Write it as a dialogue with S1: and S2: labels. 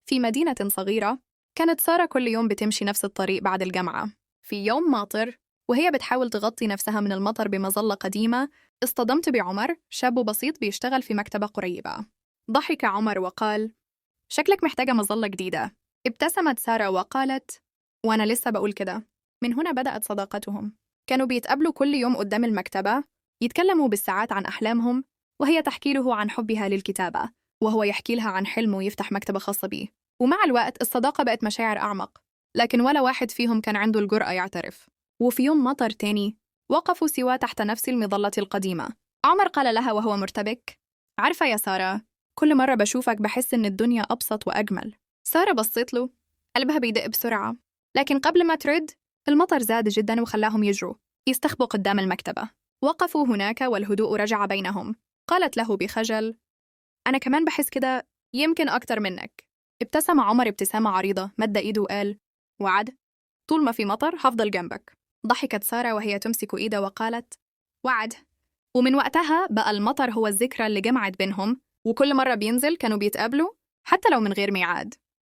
S1: في مدينة صغيرة، كانت سارة كل يوم بتمشي نفس الطريق بعد الجامعة. في يوم ماطر، وهي بتحاول تغطي نفسها من المطر بمظلة قديمة، اصطدمت بعمر، شاب بسيط بيشتغل في مكتبة قريبة. ضحك عمر وقال: شكلك محتاجة مظلة جديدة. ابتسمت سارة وقالت: وأنا لسه بقول كده. من هنا بدأت صداقتهم. كانوا بيتقابلوا كل يوم قدام المكتبة، يتكلموا بالساعات عن أحلامهم، وهي تحكي له عن حبها للكتابة، وهو يحكي لها عن حلمه يفتح مكتبة خاصة بيه. ومع الوقت الصداقة بقت مشاعر أعمق، لكن ولا واحد فيهم كان عنده الجرأة يعترف. وفي يوم مطر تاني، وقفوا سوا تحت نفس المظلة القديمة. عمر قال لها وهو مرتبك: عارفة يا سارة، كل مرة بشوفك بحس إن الدنيا أبسط وأجمل. سارة بصيت له، قلبها بيدق بسرعة، لكن قبل ما ترد المطر زاد جدا وخلاهم يجروا يستخبوا قدام المكتبة. وقفوا هناك والهدوء رجع بينهم. قالت له بخجل: أنا كمان بحس كده، يمكن أكتر منك. ابتسم عمر ابتسامة عريضة، مد إيده وقال: وعد، طول ما في مطر هفضل جنبك. ضحكت سارة وهي تمسك إيده وقالت: وعد. ومن وقتها بقى المطر هو الذكرى اللي جمعت بينهم، وكل مرة بينزل كانوا بيتقابلوا حتى لو من غير ميعاد.